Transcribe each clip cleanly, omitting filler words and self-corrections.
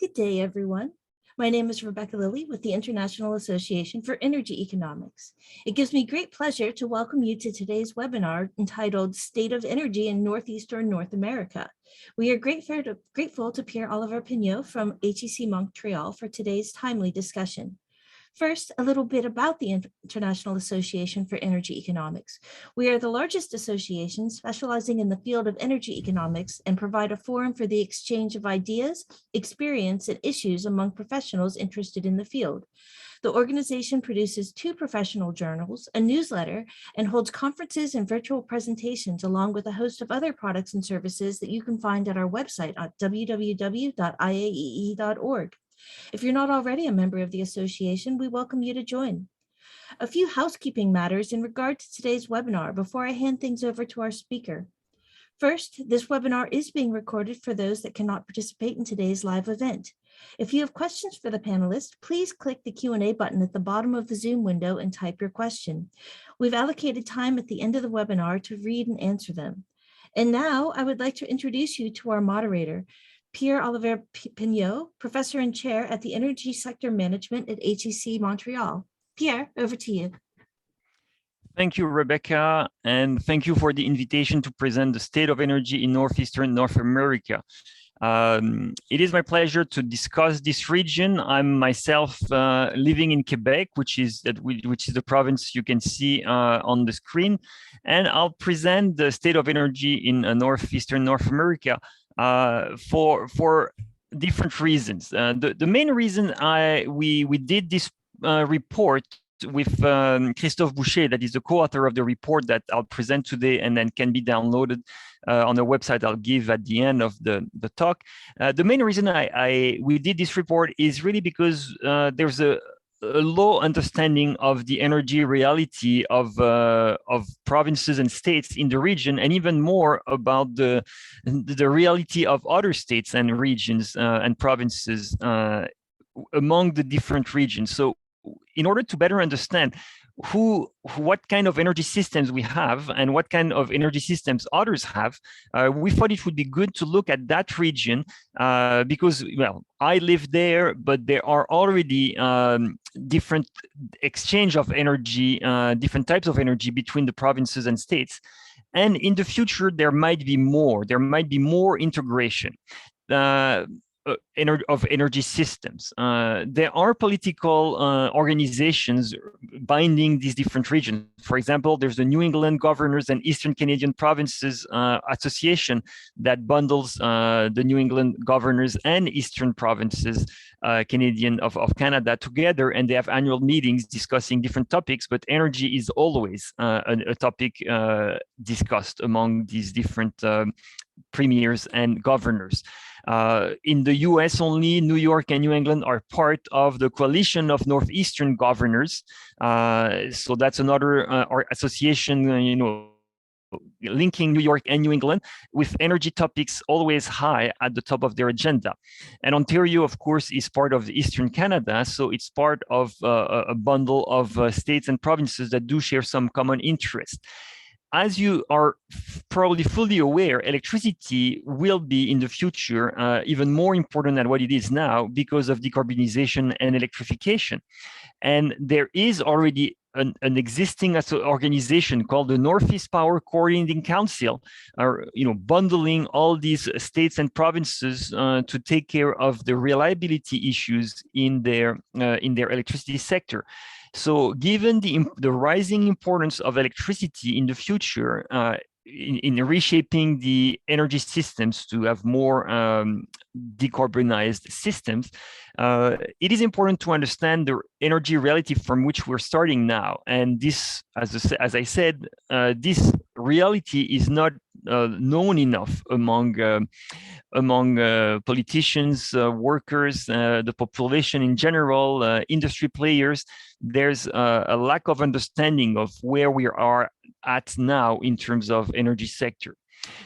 Good day, everyone. My name is Rebecca Lilly with the International Association for Energy Economics. It gives me great pleasure to welcome you to today's webinar entitled State of Energy in Northeastern North America. We are grateful to Pierre-Olivier Pineau from HEC Montreal for today's timely discussion. First, a little bit about the International Association for Energy Economics. We are the largest association specializing in the field of energy economics and provide a forum for the exchange of ideas, experience, and issues among professionals interested in the field. The organization produces 2 professional journals, a newsletter, and holds conferences and virtual presentations along with a host of other products and services that you can find at our website at www.iaee.org. If you're not already a member of the association, we welcome you to join. A few housekeeping matters in regard to today's webinar before I hand things over to our speaker. First, this webinar is being recorded for those that cannot participate in today's live event. If you have questions for the panelists, please click the Q&A button at the bottom of the Zoom window and type your question. We've allocated time at the end of the webinar to read and answer them. And now I would like to introduce you to our moderator, Pierre-Olivier Pineau, Professor and Chair at the Energy Sector Management at HEC Montreal. Pierre, over to you. Thank you, Rebecca, and thank you for the invitation to present the state of energy in Northeastern North America. It is my pleasure to discuss this region. I'm myself living in Quebec, which is the province you can see on the screen, and I'll present the state of energy in Northeastern North America for different reasons. The main reason we did this report with Christophe Boucher, that is the co-author of the report that I'll present today and then can be downloaded on the website I'll give at the end of the talk. The main reason we did this report is really because there's a low understanding of the energy reality of provinces and states in the region, and even more about the reality of other states and regions and provinces among the different regions. So in order to better understand what kind of energy systems we have and what kind of energy systems others have, we thought it would be good to look at that region because, well, I live there, but there are already different exchange of energy, different types of energy between the provinces and states. And in the future, there might be more integration. Of energy systems. There are political organizations binding these different regions. For example, there's the New England Governors and Eastern Canadian Provinces Association that bundles the New England Governors and Eastern Provinces Canadian of Canada together, and they have annual meetings discussing different topics, but energy is always a topic discussed among these different premiers and governors. In the US only, New York and New England are part of the coalition of Northeastern governors. So that's another association, linking New York and New England with energy topics always high at the top of their agenda. And Ontario, of course, is part of Eastern Canada. So it's part of a bundle of states and provinces that do share some common interest. As you are probably fully aware, electricity will be in the future even more important than what it is now because of decarbonization and electrification. And there is already an existing organization called the Northeast Power Coordinating Council, bundling all these states and provinces to take care of the reliability issues in their electricity sector. So given the rising importance of electricity in the future, in reshaping the energy systems to have more decarbonized systems, it is important to understand the energy reality from which we're starting now. And this, as I said, this reality is not known enough among politicians, workers, the population in general, industry players. There's a lack of understanding of where we are at now in terms of energy sector.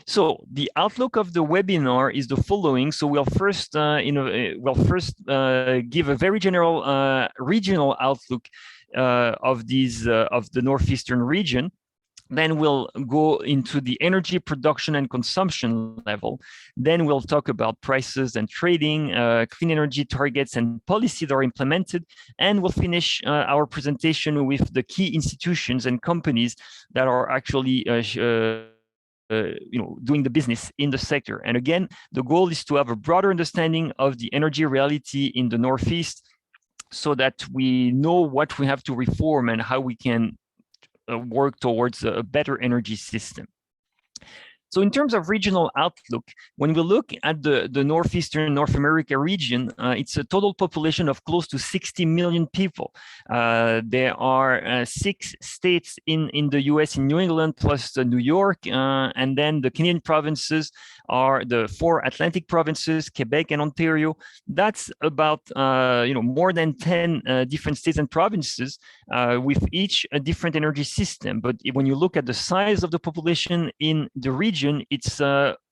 So the outlook of the webinar is the following. So we'll first, give a very general regional outlook of the Northeastern region. Then we'll go into the energy production and consumption level. Then we'll talk about prices and trading, clean energy targets and policy that are implemented. And we'll finish our presentation with the key institutions and companies that are actually doing the business in the sector. And again, the goal is to have a broader understanding of the energy reality in the Northeast so that we know what we have to reform and how we can work towards a better energy system. So in terms of regional outlook, when we look at the Northeastern North America region, it's a total population of close to 60 million people. There are 6 states in the US, in New England, plus New York, and then the Canadian provinces are the 4 Atlantic provinces, Quebec and Ontario. That's about more than 10 different states and provinces with each a different energy system. But when you look at the size of the population in the region, it's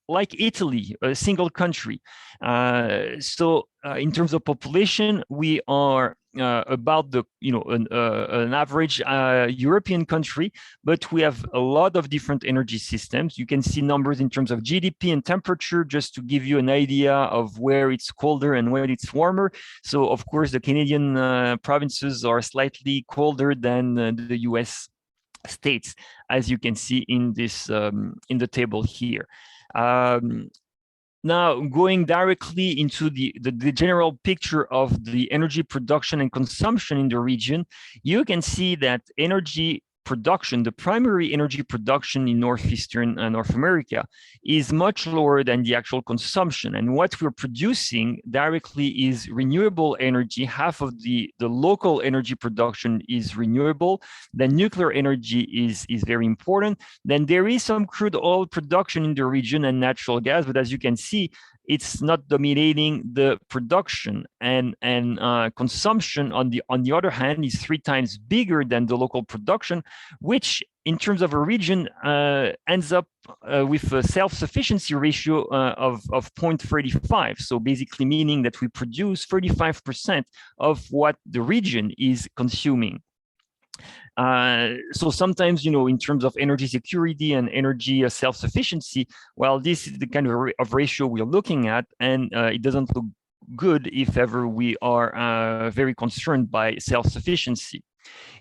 like Italy, a single country. So in terms of population, we are about an average European country, but we have a lot of different energy systems. You can see numbers in terms of GDP and temperature, just to give you an idea of where it's colder and where it's warmer. So of course, the Canadian provinces are slightly colder than the US states, as you can see in this in the table here. Now, going directly into the general picture of the energy production and consumption in the region, you can see that energy production, the primary energy production in Northeastern North America, is much lower than the actual consumption. And what we're producing directly is renewable energy. Half of the local energy production is renewable. Then nuclear energy is very important. Then there is some crude oil production in the region and natural gas, but as you can see, it's not dominating the production, and consumption on the other hand is 3 times bigger than the local production, which in terms of a region ends up with a self-sufficiency ratio of 0.35. So basically meaning that we produce 35% of what the region is consuming. So sometimes, in terms of energy security and energy self-sufficiency, well, this is the kind of ratio we're looking at, and it doesn't look good if ever we are very concerned by self-sufficiency.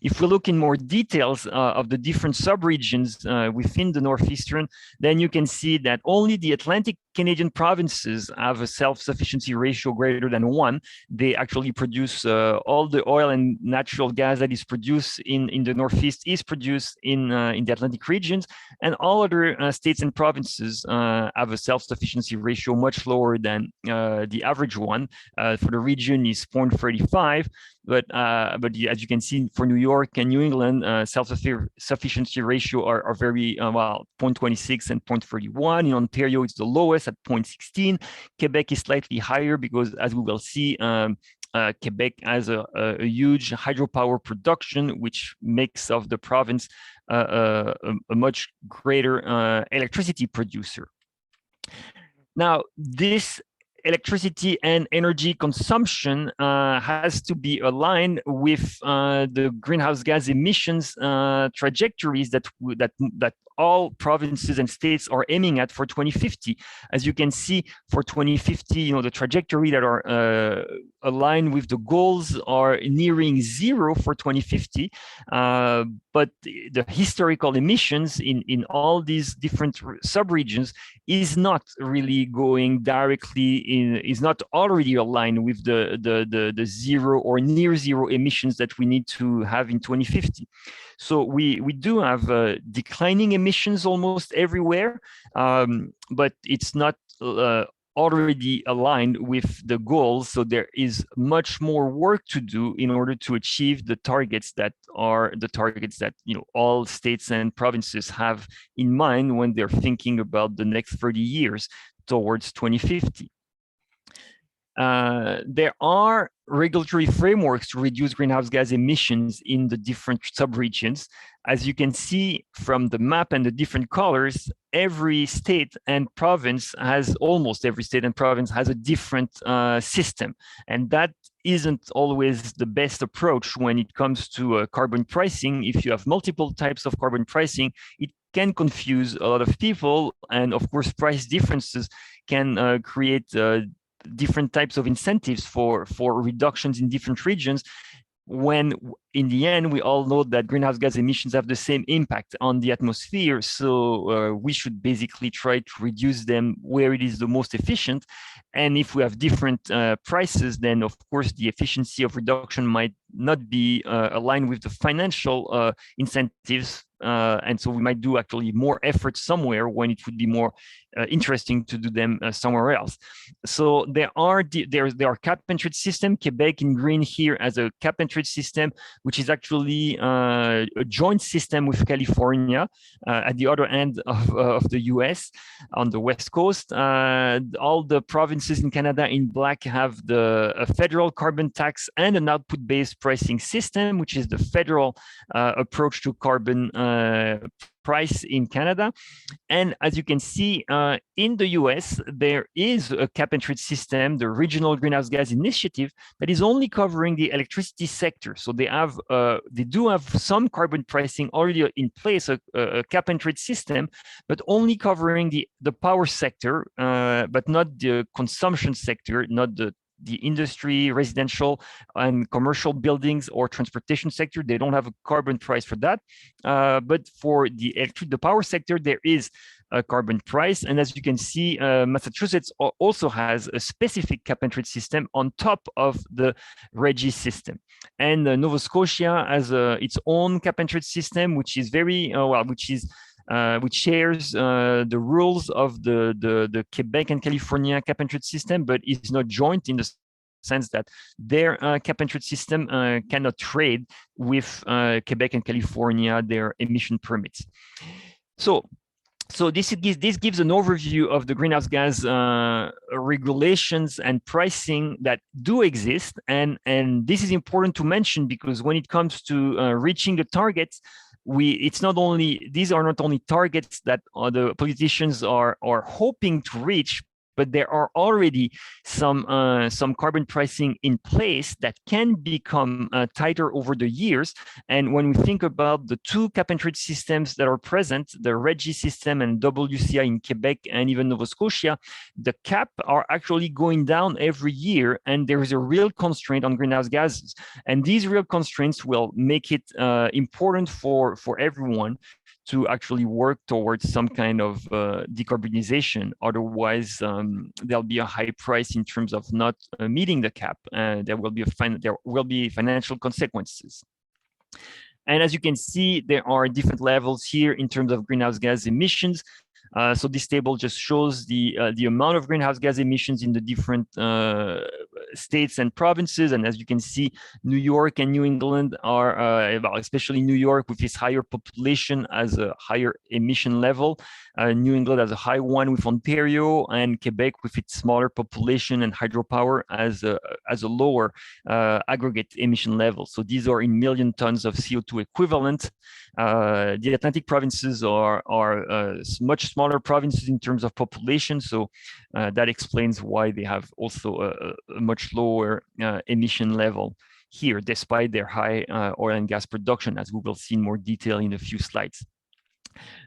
If we look in more details of the different subregions within the Northeastern, then you can see that only the Atlantic Canadian provinces have a self-sufficiency ratio greater than 1. They actually produce all the oil and natural gas that is produced in the Northeast is produced in the Atlantic regions, and all other states and provinces have a self-sufficiency ratio much lower than the average one. For the region is 0.35, but as you can see, for New York and New England, self-sufficiency ratio are very, 0.26 and 0.31. In Ontario, it's the lowest at 0.16. Quebec is slightly higher because, as we will see, Quebec has a huge hydropower production, which makes of the province a much greater electricity producer. Now, this electricity and energy consumption has to be aligned with the greenhouse gas emissions trajectories that all provinces and states are aiming at for 2050. As you can see, for 2050, the trajectory that are aligned with the goals are nearing 0 for 2050. But the historical emissions in all these different subregions is not really going directly is not already aligned with the 0 or near 0 emissions that we need to have in 2050. So we do have declining emissions almost everywhere, but it's not already aligned with the goals. So there is much more work to do in order to achieve the targets that all states and provinces have in mind when they're thinking about the next 30 years towards 2050. There are regulatory frameworks to reduce greenhouse gas emissions in the different subregions. As you can see from the map and the different colors, every state and province has, almost every state and province has a different system. And that isn't always the best approach when it comes to carbon pricing. If you have multiple types of carbon pricing, it can confuse a lot of people. And of course, price differences can create different types of incentives for reductions in different regions, when in the end, we all know that greenhouse gas emissions have the same impact on the atmosphere. So we should basically try to reduce them where it is the most efficient. And if we have different prices, then of course the efficiency of reduction might not be aligned with the financial incentives. And so we might do actually more effort somewhere when it would be more interesting to do them somewhere else. So there are cap and trade system. Quebec in green here as a cap and trade system, which is actually a joint system with California at the other end of the US on the West Coast. All the provinces in Canada in black have a federal carbon tax and an output-based pricing system, which is the federal approach to carbon price in Canada. And as you can see, in the US, there is a cap and trade system, the Regional Greenhouse Gas Initiative, that is only covering the electricity sector. So they do have some carbon pricing already in place, a cap and trade system, but only covering the power sector, but not the consumption sector, not the industry, residential, and commercial buildings or transportation sector. They don't have a carbon price for that. But for the power sector, there is a carbon price. And as you can see, Massachusetts also has a specific cap and trade system on top of the RGGI system. And Nova Scotia has its own cap and trade system, which is which shares the rules of the Quebec and California cap and trade system, but is not joint in the sense that their cap and trade system cannot trade with Quebec and California, their emission permits. So this gives an overview of the greenhouse gas regulations and pricing that do exist. And this is important to mention because when it comes to reaching the targets, these are not only targets that the politicians are hoping to reach, but there are already some carbon pricing in place that can become tighter over the years. And when we think about the two cap and trade systems that are present, the RGGI system and WCI in Quebec and even Nova Scotia, the cap are actually going down every year, and there is a real constraint on greenhouse gases. And these real constraints will make it important for everyone to actually work towards some kind of decarbonization. Otherwise, there'll be a high price in terms of not meeting the cap. There will be financial consequences. And as you can see, there are different levels here in terms of greenhouse gas emissions. So this table just shows the amount of greenhouse gas emissions in the different states and provinces. And as you can see, New York and New England are, especially New York with its higher population, has a higher emission level. New England has a high one with Ontario, and Quebec with its smaller population and hydropower as a lower aggregate emission level. So these are in million tons of CO2 equivalent. The Atlantic provinces are much smaller provinces in terms of population, so that explains why they have also a much lower emission level here, despite their high oil and gas production, as we will see in more detail in a few slides.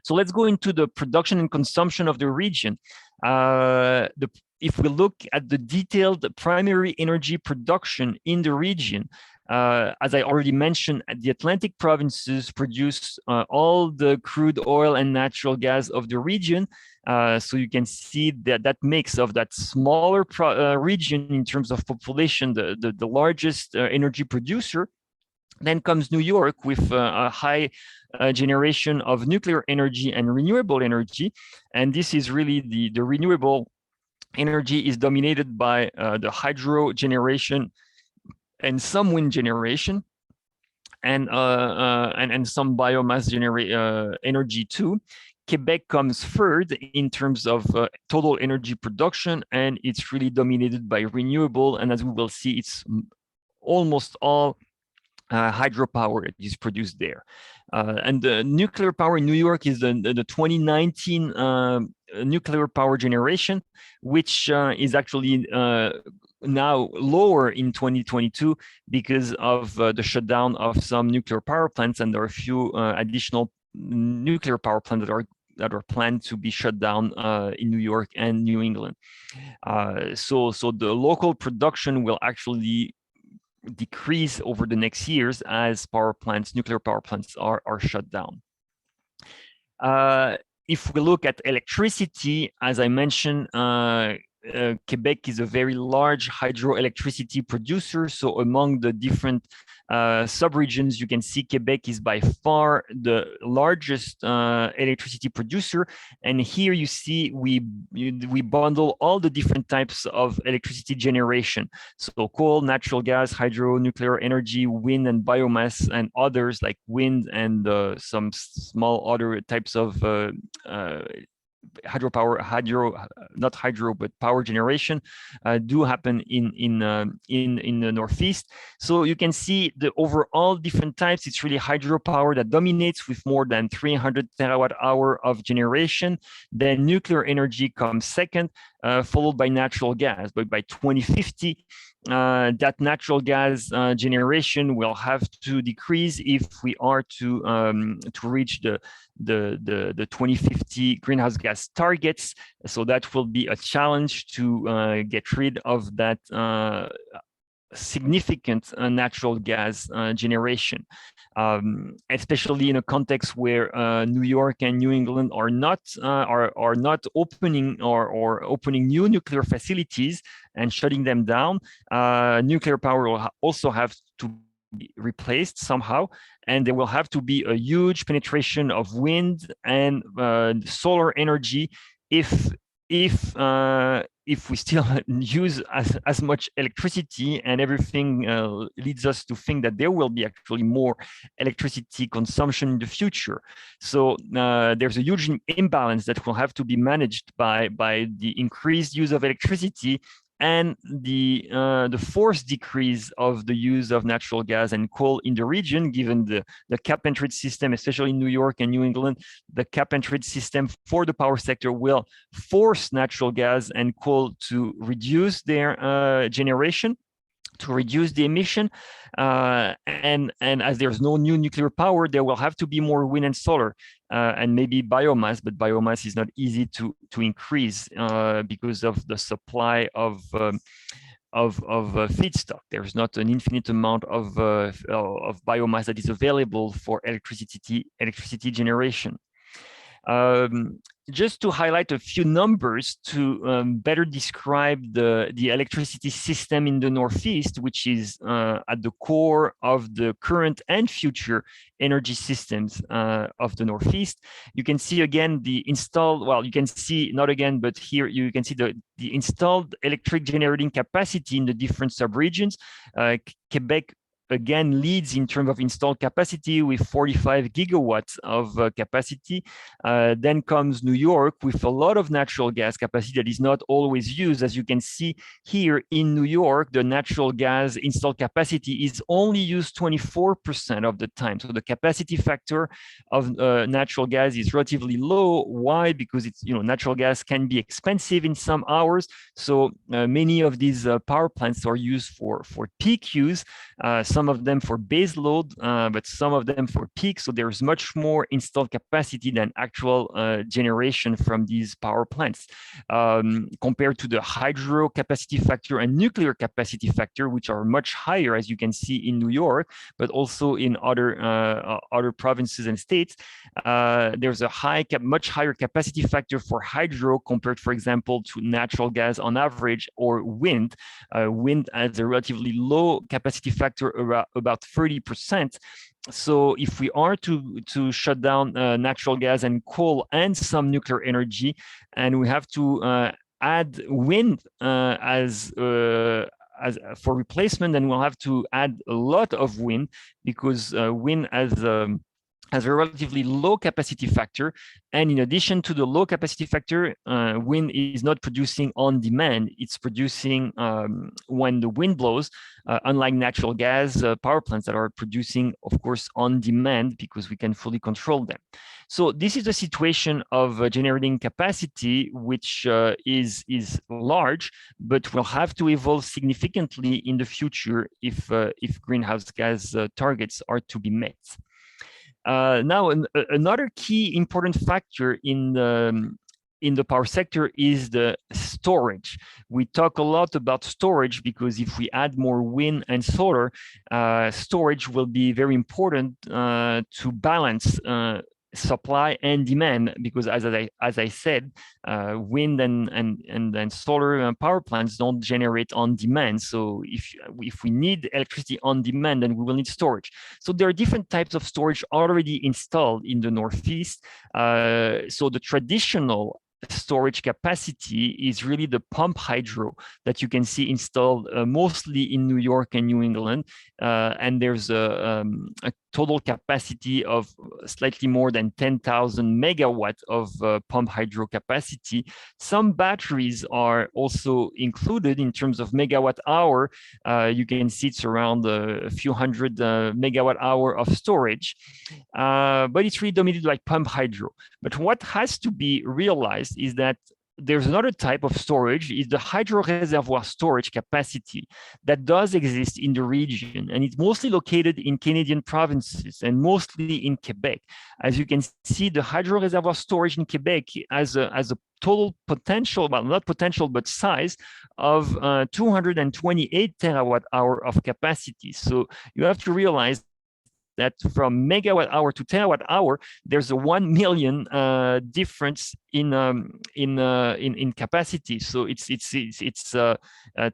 So let's go into the production and consumption of the region. If we look at the detailed primary energy production in the region, as I already mentioned, the Atlantic provinces produce all the crude oil and natural gas of the region. So you can see that mix of that smaller region in terms of population, the largest energy producer. Then comes New York with a high generation of nuclear energy and renewable energy. And this is really the renewable energy is dominated by the hydro generation and some wind generation, and some biomass energy too. Quebec comes third in terms of total energy production, and it's really dominated by renewable. And as we will see, it's almost all hydropower is produced there. And the nuclear power in New York is the 2019 nuclear power generation, which is actually now lower in 2022 because of the shutdown of some nuclear power plants, and there are a few additional nuclear power plants that are planned to be shut down in New York and New England. So the local production will actually decrease over the next years as nuclear power plants are shut down. If we look at electricity, as I mentioned, Quebec is a very large hydroelectricity producer. So among the different subregions, you can see Quebec is by far the largest electricity producer. And here you see we bundle all the different types of electricity generation. So coal, natural gas, hydro, nuclear energy, wind and biomass, and others like wind and some small other types of not hydro, but power generation do happen in the Northeast. So you can see the overall different types. It's really hydropower that dominates with more than 300 terawatt hour of generation. Then nuclear energy comes second, followed by natural gas. But by 2050, that natural gas generation will have to decrease if we are to reach the 2050 greenhouse gas targets. So that will be a challenge to get rid of that significant natural gas generation, especially in a context where New York and New England are not opening or opening new nuclear facilities and shutting them down. Nuclear power will also have to be replaced somehow, and there will have to be a huge penetration of wind and solar energy if we still use as much electricity, and everything leads us to think that there will be actually more electricity consumption in the future. So there's a huge imbalance that will have to be managed by the increased use of electricity and the forced decrease of the use of natural gas and coal in the region, given the cap and trade system, especially in New York and New England. The cap and trade system for the power sector will force natural gas and coal to reduce their generation, to reduce the emission, and as there's no new nuclear power, there will have to be more wind and solar, and maybe biomass, but biomass is not easy to increase because of the supply of feedstock. There's not an infinite amount of biomass that is available for electricity generation. Just to highlight a few numbers to better describe the electricity system in the Northeast, which is at the core of the current and future energy systems of the Northeast. You can see again the installed, well, you can see not again, but here you can see the installed electric generating capacity in the different subregions. Quebec again leads in terms of installed capacity with 45 gigawatts of capacity. Then comes New York with a lot of natural gas capacity that is not always used. As you can see here in New York, the natural gas installed capacity is only used 24% of the time. So the capacity factor of natural gas is relatively low. Why? Because it's, natural gas can be expensive in some hours. So many of these power plants are used for peak use. Some of them for base load, but some of them for peak. So there's much more installed capacity than actual generation from these power plants, compared to the hydro capacity factor and nuclear capacity factor, which are much higher, as you can see in New York, but also in other provinces and states. There's a much higher capacity factor for hydro compared, for example, to natural gas on average, or wind. Wind has a relatively low capacity factor, about 30%. So if we are to shut down natural gas and coal and some nuclear energy, and we have to add wind as for replacement, then we'll have to add a lot of wind, because wind has a relatively low capacity factor. And in addition to the low capacity factor, wind is not producing on demand. It's producing when the wind blows, unlike natural gas power plants that are producing, of course, on demand, because we can fully control them. So this is the situation of generating capacity, which is large, but will have to evolve significantly in the future if greenhouse gas targets are to be met. Now, another key important factor in the power sector is the storage. We talk a lot about storage because if we add more wind and solar, storage will be very important to balance supply and demand, because as I said, wind and solar power plants don't generate on demand. So if we need electricity on demand, then we will need storage. So there are different types of storage already installed in the Northeast. So the traditional storage capacity is really the pump hydro that you can see installed mostly in New York and New England. And there's a total capacity of slightly more than 10,000 megawatts of pump hydro capacity. Some batteries are also included in terms of megawatt hour. You can see it's around a few hundred megawatt hour of storage, but it's really dominated by pump hydro. But what has to be realized is that there's another type of storage, is the hydro reservoir storage capacity that does exist in the region, and it's mostly located in Canadian provinces and mostly in Quebec. As you can see, the hydro reservoir storage in Quebec has a total potential, well, not potential, but size of 228 terawatt hour of capacity. So you have to realize that from megawatt hour to terawatt hour, there's a 1 million difference in capacity. So it's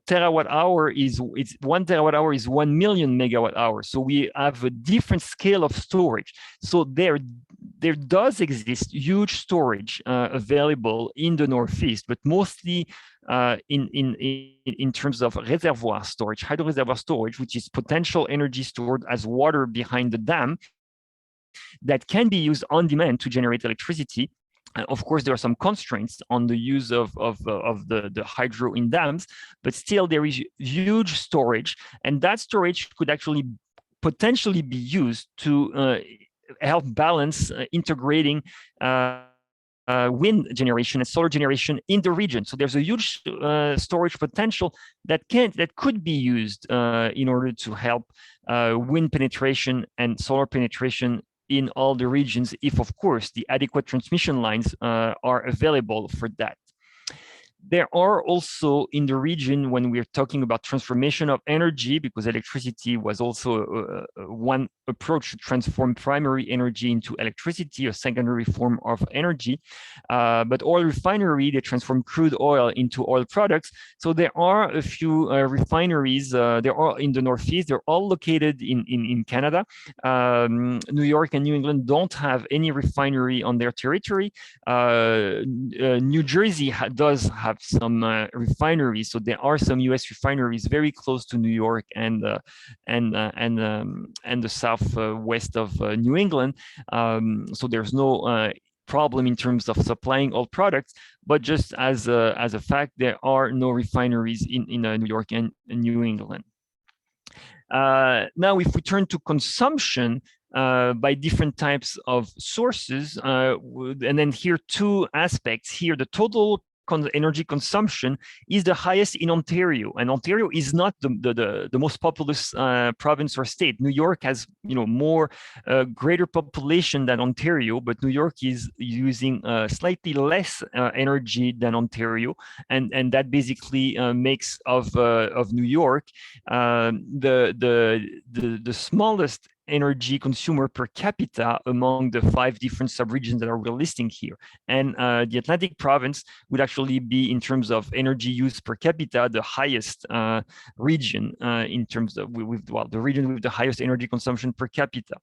terawatt hour is 1 terawatt hour is 1 million megawatt hours. So we have a different scale of storage. So there does exist huge storage available in the Northeast, but mostly in terms of reservoir storage, hydro reservoir storage, which is potential energy stored as water behind the dam that can be used on demand to generate electricity. Of course, there are some constraints on the use of the hydro in dams, but still there is huge storage, and that storage could actually potentially be used to help balance integrating wind generation and solar generation in the region. So there's a huge storage potential that could be used in order to help wind penetration and solar penetration in all the regions, if of course the adequate transmission lines are available for that. There are also in the region, when we're talking about transformation of energy, because electricity was also one approach to transform primary energy into electricity, a secondary form of energy. But oil refinery, they transform crude oil into oil products. So there are a few refineries. They're all in the Northeast. They're all located in Canada. New York and New England don't have any refinery on their territory. New Jersey does have some refineries, so there are some U.S. refineries very close to New York and the southwest of New England. So there's no problem in terms of supplying all products, but just as a fact, there are no refineries in New York and New England. Now, if we turn to consumption by different types of sources, and then here two aspects. Here, the total energy consumption is the highest in Ontario, and Ontario is not the most populous province or state. New York has more greater population than Ontario, but New York is using slightly less energy than Ontario, and that basically makes of New York the smallest energy consumer per capita among the 5 different subregions that we're listing here. And the Atlantic province would actually be, in terms of energy use per capita, the highest region in terms of the region with the highest energy consumption per capita.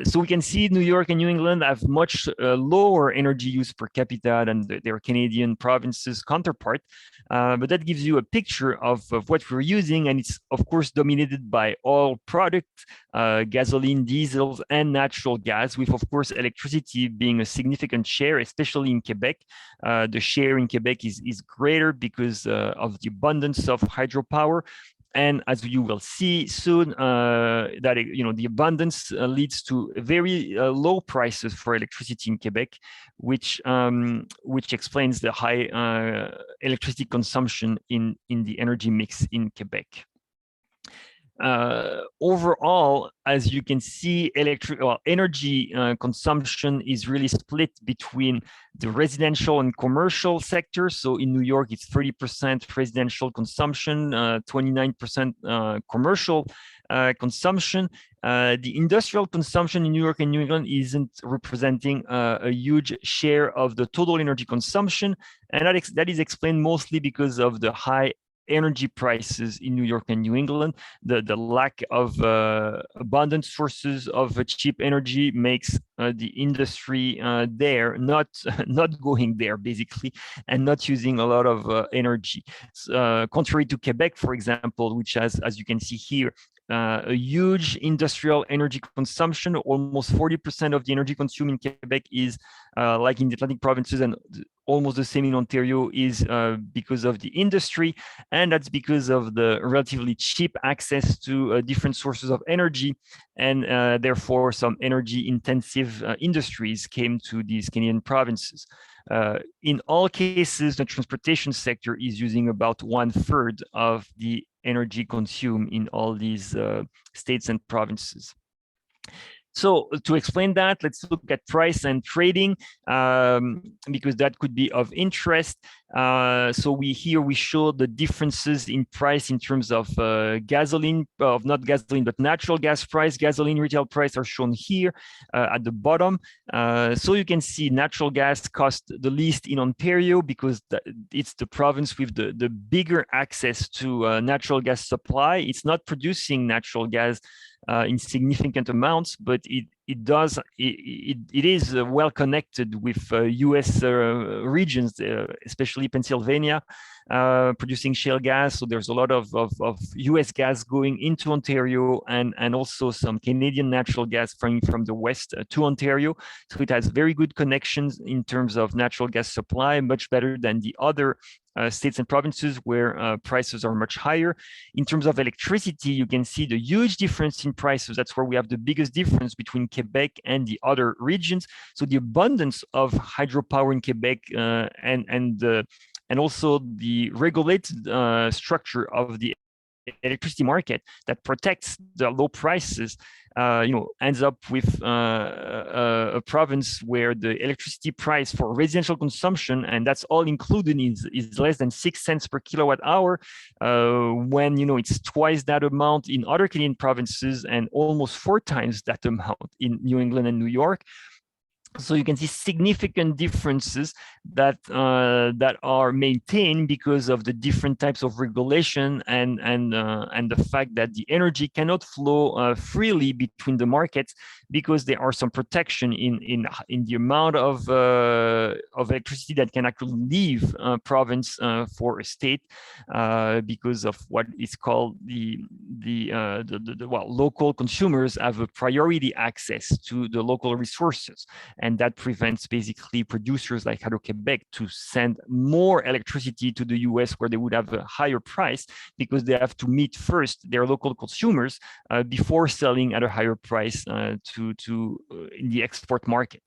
So we can see New York and New England have much lower energy use per capita than their Canadian provinces counterpart. But that gives you a picture of what we're using, and it's of course dominated by oil products, gasoline, diesels, and natural gas, with of course electricity being a significant share, especially in Quebec. The share in Quebec is greater because of the abundance of hydropower. And as you will see soon, that the abundance leads to very low prices for electricity in Quebec, which explains the high electricity consumption in the energy mix in Quebec. overall, as you can see, energy consumption is really split between the residential and commercial sector. So in New York, it's 30% residential consumption, 29% commercial consumption. The industrial consumption in New York and New England isn't representing a huge share of the total energy consumption. And that is explained mostly because of the high energy prices in New York and New England. The lack of abundant sources of cheap energy makes the industry there not going there, basically, and not using a lot of energy. Contrary to Quebec, for example, which has, as you can see here, a huge industrial energy consumption. Almost 40% of the energy consumed in Quebec is like in the Atlantic provinces, and almost the same in Ontario, is because of the industry. And that's because of the relatively cheap access to different sources of energy. And therefore, some energy intensive industries came to these Canadian provinces. In all cases, the transportation sector is using about 1/3 of the energy consumed in all these states and provinces. So to explain that, let's look at price and trading, because that could be of interest. So here we show the differences in price in terms of gasoline, not gasoline, but natural gas price. Gasoline retail price are shown here at the bottom. So you can see natural gas cost the least in Ontario because it's the province with the bigger access to natural gas supply. It's not producing natural gas in significant amounts, but it is well connected with U.S. regions, especially Pennsylvania, producing shale gas. So there's a lot of U.S. gas going into Ontario, and also some Canadian natural gas from the west to Ontario. So it has very good connections in terms of natural gas supply, much better than the other states and provinces where prices are much higher. In terms of electricity, you can see the huge difference in prices. That's where we have the biggest difference between Quebec and the other regions. So the abundance of hydropower in Quebec and also the regulated structure of the electricity market that protects the low prices, ends up with a province where the electricity price for residential consumption, and that's all included, is less than 6 cents per kilowatt hour, when it's twice that amount in other Canadian provinces and almost 4 times that amount in New England and New York. So you can see significant differences that are maintained because of the different types of regulation and the fact that the energy cannot flow freely between the markets because there are some protection in the amount of electricity that can actually leave a province for a state because of what is called the local consumers have a priority access to the local resources. And that prevents basically producers like Hydro-Québec to send more electricity to the US where they would have a higher price because they have to meet first their local consumers before selling at a higher price in the export market.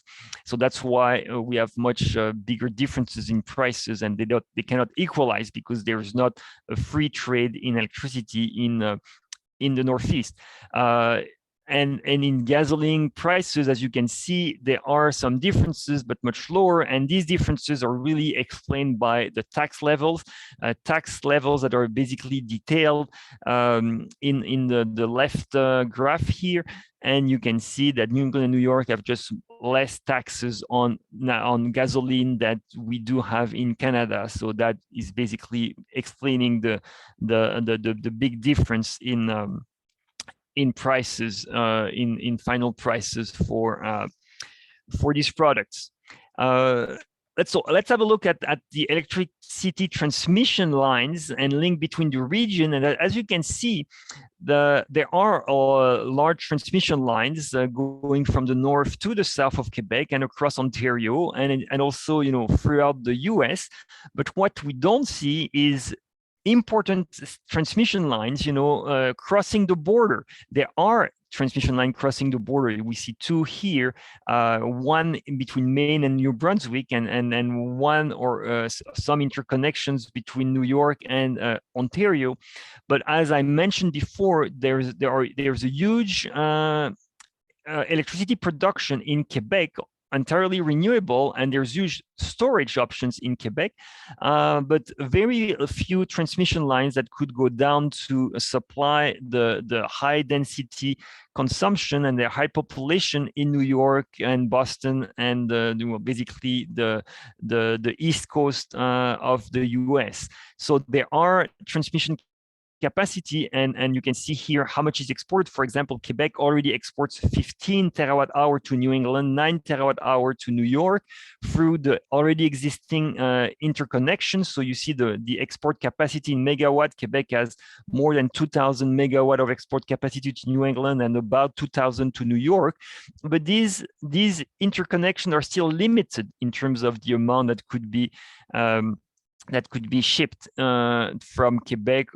So that's why we have much bigger differences in prices, and they cannot equalize because there is not a free trade in electricity in the Northeast. And in gasoline prices, as you can see, there are some differences, but much lower. And these differences are really explained by the tax levels that are basically detailed in the left graph here. And you can see that New England and New York have just less taxes on gasoline that we do have in Canada. So that is basically explaining the big difference in prices, in final prices for these products. Let's have a look at the electricity transmission lines and link between the region. And as you can see, there are large transmission lines going from the north to the south of Quebec and across Ontario, and also throughout the US. But what we don't see is important transmission lines, crossing the border. There are transmission line crossing the border. We see two here, one in between Maine and New Brunswick, and one or some interconnections between New York and Ontario. But as I mentioned before, there's a huge electricity production in Quebec, entirely renewable, and there's huge storage options in Quebec, but very few transmission lines that could go down to supply the high density consumption and the high population in New York and Boston and basically the East Coast of the US. So there are transmission capacity, and you can see here how much is exported. For example, Quebec already exports 15 terawatt hour to New England, 9 terawatt hour to New York through the already existing interconnections. So you see the export capacity in megawatt. Quebec has more than 2,000 megawatt of export capacity to New England and about 2,000 to New York. But these interconnections are still limited in terms of the amount that could be shipped from Quebec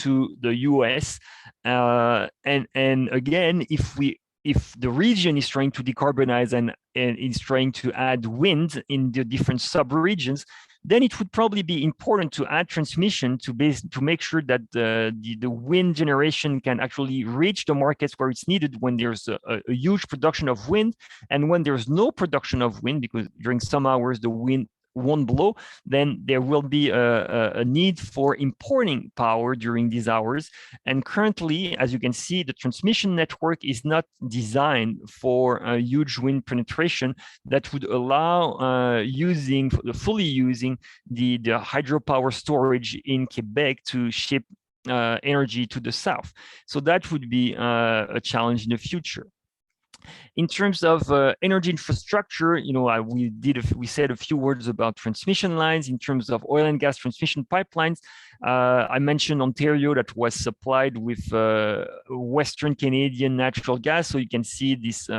to the US. And again, if the region is trying to decarbonize and is trying to add wind in the different sub-regions, then it would probably be important to add transmission to make sure that the wind generation can actually reach the markets where it's needed when there's a huge production of wind, and when there's no production of wind, because during some hours the wind won't blow, then there will be a need for importing power during these hours. And currently, as you can see, the transmission network is not designed for a huge wind penetration that would allow fully using the hydropower storage in Quebec to ship energy to the south. So that would be a challenge in the future. In terms of energy infrastructure, we said a few words about transmission lines. In terms of oil and gas transmission pipelines, I mentioned Ontario that was supplied with Western Canadian natural gas. So you can see this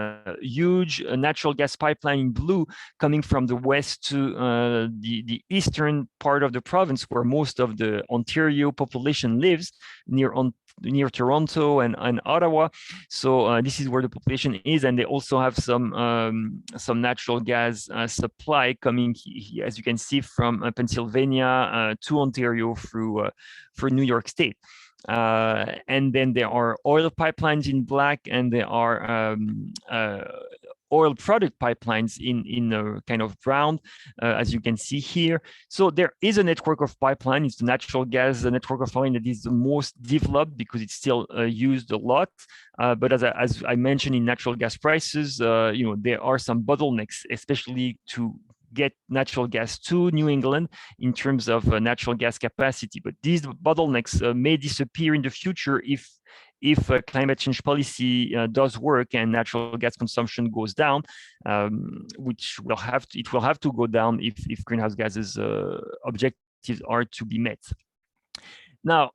huge natural gas pipeline in blue coming from the west to the eastern part of the province, where most of the Ontario population lives, near Toronto and Ottawa. So this is where the population is, and they also have some natural gas supply coming, as you can see, from Pennsylvania to Ontario through New York State. And then there are oil pipelines in black, and there are oil product pipelines in kind of brown, as you can see here. So there is a network of pipeline. It's the natural gas, the network of pipeline that is the most developed because it's still used a lot. But as I mentioned, in natural gas prices, there are some bottlenecks, especially to get natural gas to New England in terms of natural gas capacity. But these bottlenecks may disappear in the future if climate change policy does work and natural gas consumption goes down, which will have to go down if greenhouse gases objectives are to be met. Now,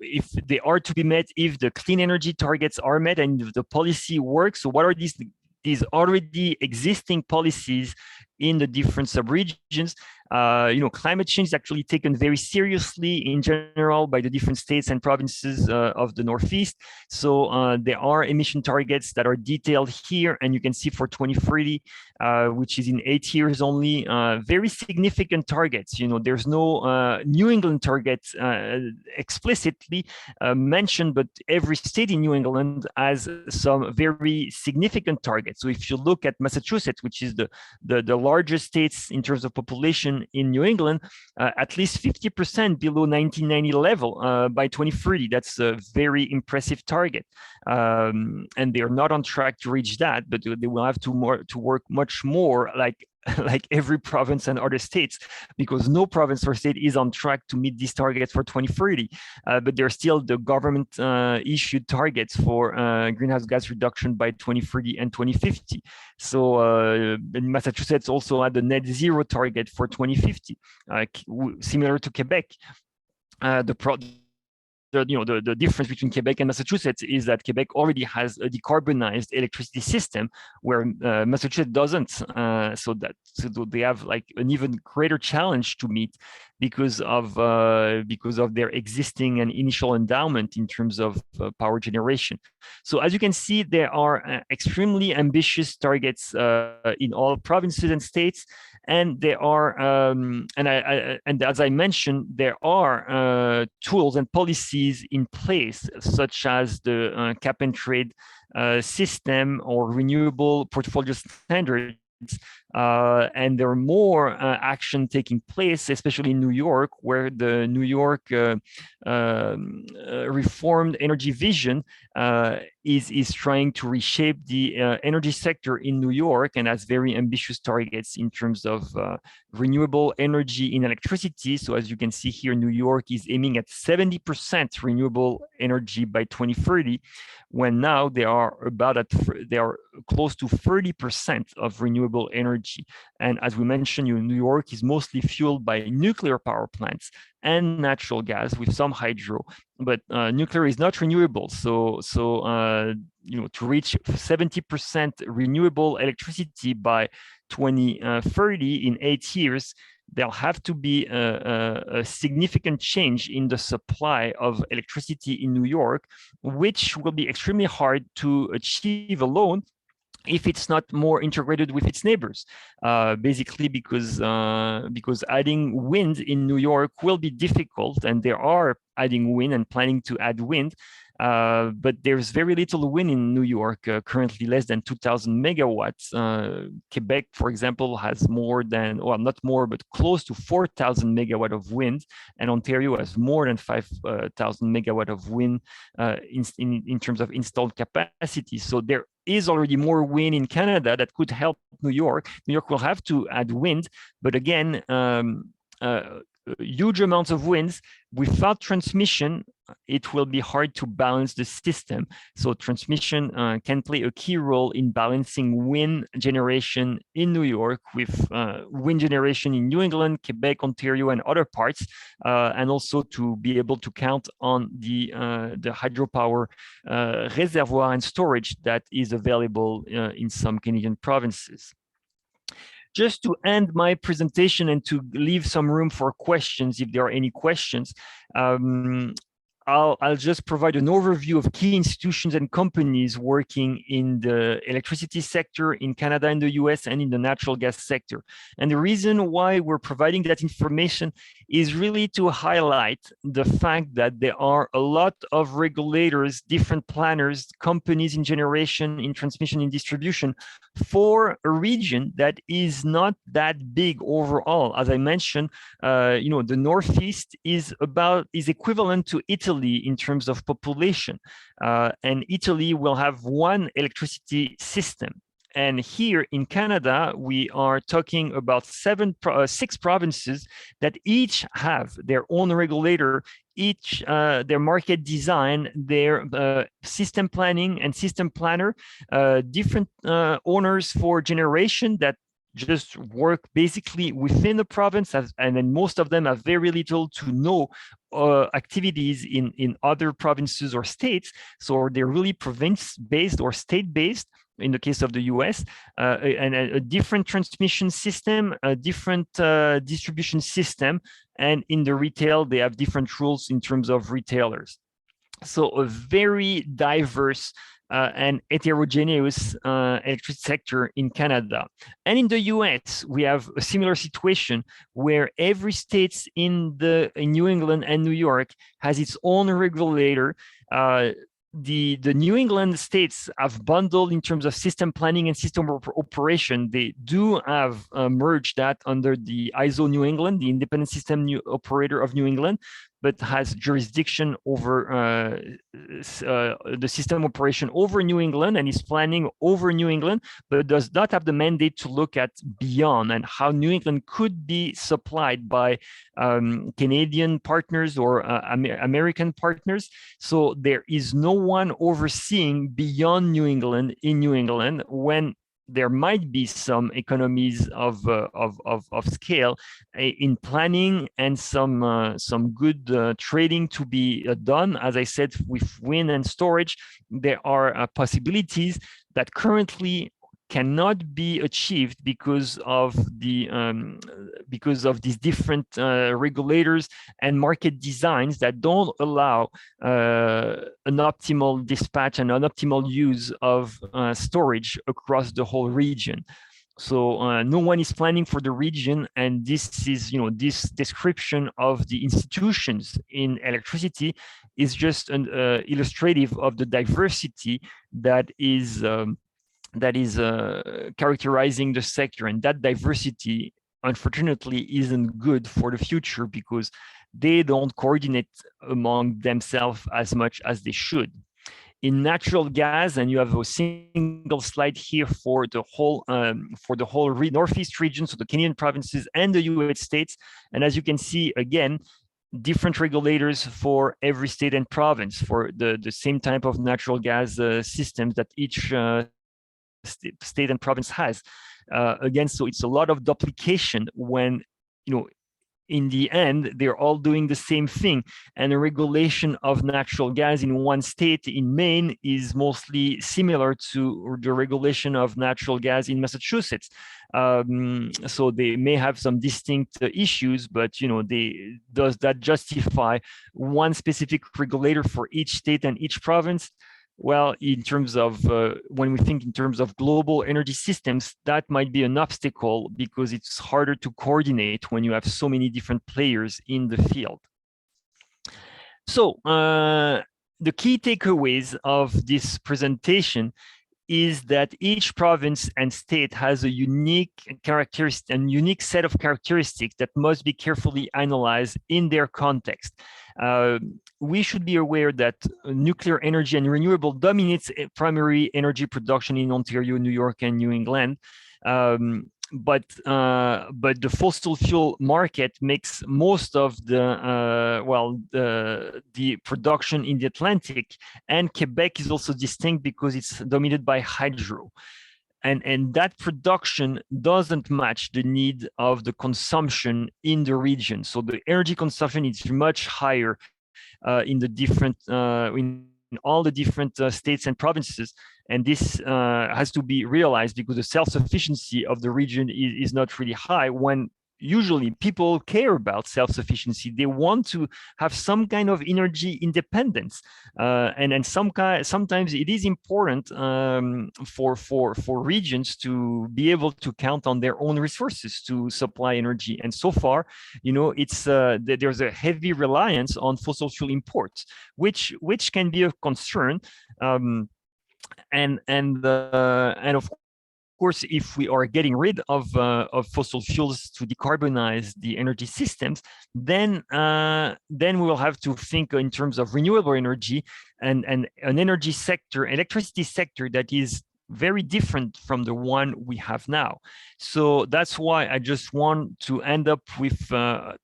if they are to be met, if the clean energy targets are met and if the policy works, so what are these already existing policies in the different subregions? Climate change is actually taken very seriously in general by the different states and provinces of the Northeast. So there are emission targets that are detailed here, and you can see for 2030, which is in 8 years only, very significant targets. There's no New England targets explicitly mentioned, but every state in New England has some very significant targets. So if you look at Massachusetts, which is the largest states in terms of population in New England, at least 50% below 1990 level by 2030. That's a very impressive target. And they are not on track to reach that, but they will have to work much more like every province and other states, because no province or state is on track to meet these targets for 2030. But they're still the government issued targets for greenhouse gas reduction by 2030 and 2050. So Massachusetts also had a net zero target for 2050, similar to Quebec. The the difference between Quebec and Massachusetts is that Quebec already has a decarbonized electricity system where Massachusetts doesn't. So they have like an even greater challenge to meet because of their existing and initial endowment in terms of power generation. So as you can see, there are extremely ambitious targets in all provinces and states, and there are and as I mentioned, there are tools and policies in place, such as the cap and trade system or renewable portfolio standards. And there are more action taking place, especially in New York, where the New York reformed energy vision is trying to reshape the energy sector in New York and has very ambitious targets in terms of renewable energy in electricity. So as you can see here, New York is aiming at 70% renewable energy by 2030, when now they are close to 30% of renewable energy. And as we mentioned, New York is mostly fueled by nuclear power plants and natural gas with some hydro, but nuclear is not renewable. So to reach 70% renewable electricity by 2030 in 8 years, there'll have to be a significant change in the supply of electricity in New York, which will be extremely hard to achieve alone if it's not more integrated with its neighbors, basically because adding wind in New York will be difficult, and they are adding wind and planning to add wind. But there's very little wind in New York, currently less than 2,000 megawatts. Quebec, for example, has more than, well, not more, but close to 4,000 megawatt of wind, and Ontario has more than 5,000 megawatt of wind in terms of installed capacity. So there is already more wind in Canada that could help New York. New York will have to add wind, but again, huge amounts of winds without transmission, it will be hard to balance the system. So transmission can play a key role in balancing wind generation in New York with wind generation in New England, Quebec, Ontario, and other parts, and also to be able to count on the hydropower reservoir and storage that is available in some Canadian provinces. Just to end my presentation and to leave some room for questions, if there are any questions, I'll just provide an overview of key institutions and companies working in the electricity sector in Canada and the US and in the natural gas sector. And the reason why we're providing that information is really to highlight the fact that there are a lot of regulators, different planners, companies in generation, in transmission, in distribution for a region that is not that big overall. As I mentioned, the Northeast is equivalent to Italy in terms of population, and Italy will have one electricity system. And here in Canada, we are talking about 6 provinces that each have their own regulator, each their market design, their system planning and system planner, different owners for generation that just work basically within the province, and then most of them have very little to no activities in other provinces or states. So they're really province-based or state-based in the case of the US, and a different transmission system, a different distribution system, and in the retail, they have different rules in terms of retailers. So a very diverse and heterogeneous electricity sector in Canada. And in the US, we have a similar situation where every state in New England and New York has its own regulator. The New England states have bundled in terms of system planning and system operation. They do have merged that under the ISO New England, the Independent System Operator of New England, but has jurisdiction over the system operation over New England and is planning over New England, but does not have the mandate to look at beyond and how New England could be supplied by Canadian partners or American partners. So there is no one overseeing beyond New England in New England when there might be some economies of scale in planning and some good trading to be done. As I said, with wind and storage, there are possibilities that currently cannot be achieved because of these different regulators and market designs that don't allow an optimal dispatch and an optimal use of storage across the whole region. So no one is planning for the region, and this is, this description of the institutions in electricity is just an illustrative of the diversity that is characterizing the sector, and that diversity unfortunately isn't good for the future because they don't coordinate among themselves as much as they should. In natural gas, and you have a single slide here for the whole Northeast region, so the Canadian provinces and the US states, and as you can see again, different regulators for every state and province for the same type of natural gas systems that each state and province has. Again, so it's a lot of duplication when, in the end, they're all doing the same thing. And the regulation of natural gas in one state, in Maine, is mostly similar to the regulation of natural gas in Massachusetts. So they may have some distinct issues, but does that justify one specific regulator for each state and each province? Well, in terms of when we think in terms of global energy systems, that might be an obstacle because it's harder to coordinate when you have so many different players in the field. So the key takeaways of this presentation is that each province and state has a unique characteristic and unique set of characteristics that must be carefully analyzed in their context. We should be aware that nuclear energy and renewable dominates primary energy production in Ontario, New York, and New England. But the fossil fuel market makes most of the production in the Atlantic, and Quebec is also distinct because it's dominated by hydro. And that production doesn't match the need of the consumption in the region. So the energy consumption is much higher in all the different states and provinces. And this has to be realized because the self-sufficiency of the region is not really high when usually people care about self-sufficiency. They want to have some kind of energy independence. And sometimes it is important for regions to be able to count on their own resources to supply energy. And so far, there's a heavy reliance on fossil fuel imports, which can be a concern. And of course, if we are getting rid of fossil fuels to decarbonize the energy systems, then we will have to think in terms of renewable energy and an energy sector, electricity sector that is very different from the one we have now. So that's why I just want to end up with a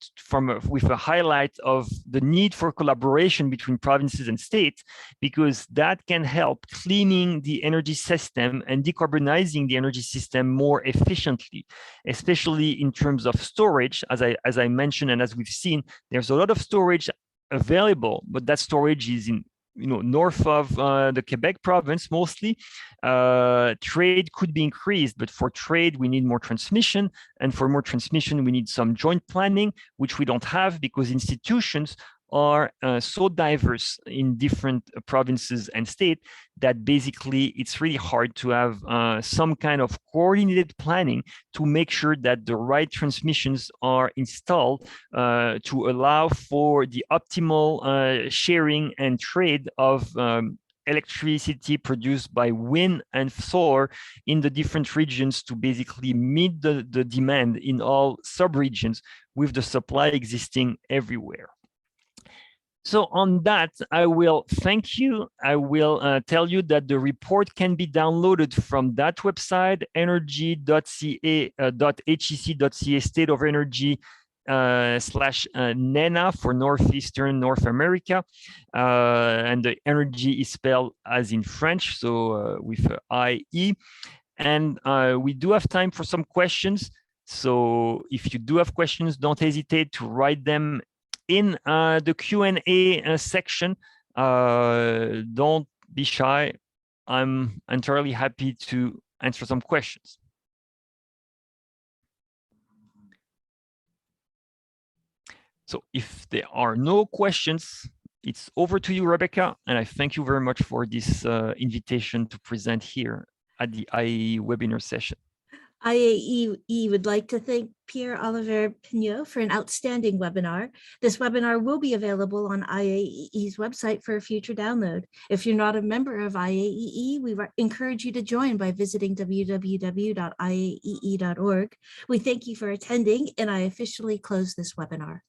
highlight of the need for collaboration between provinces and states, because that can help cleaning the energy system and decarbonizing the energy system more efficiently, especially in terms of storage. As I mentioned, and as we've seen, there's a lot of storage available, but that storage is in north of the Quebec province mostly. Trade could be increased, but for trade, we need more transmission. And for more transmission, we need some joint planning, which we don't have because institutions are so diverse in different provinces and states that basically it's really hard to have some kind of coordinated planning to make sure that the right transmissions are installed to allow for the optimal sharing and trade of electricity produced by wind and solar in the different regions to basically meet the demand in all sub-regions with the supply existing everywhere. So on that, I will thank you. I will tell you that the report can be downloaded from that website, energy.ca.hec.ca, State of Energy /NENA for Northeastern North America. And the energy is spelled as in French, so with IE. And we do have time for some questions. So if you do have questions, don't hesitate to write them in the Q&A section. Don't be shy. I'm entirely happy to answer some questions. So if there are no questions, it's over to you, Rebecca. And I thank you very much for this invitation to present here at the IAE webinar session. IAE would like to thank Pierre-Olivier Pineau for an outstanding webinar. This webinar will be available on IAEE's website for a future download. If you're not a member of IAEE, we encourage you to join by visiting www.iaee.org. We thank you for attending, and I officially close this webinar.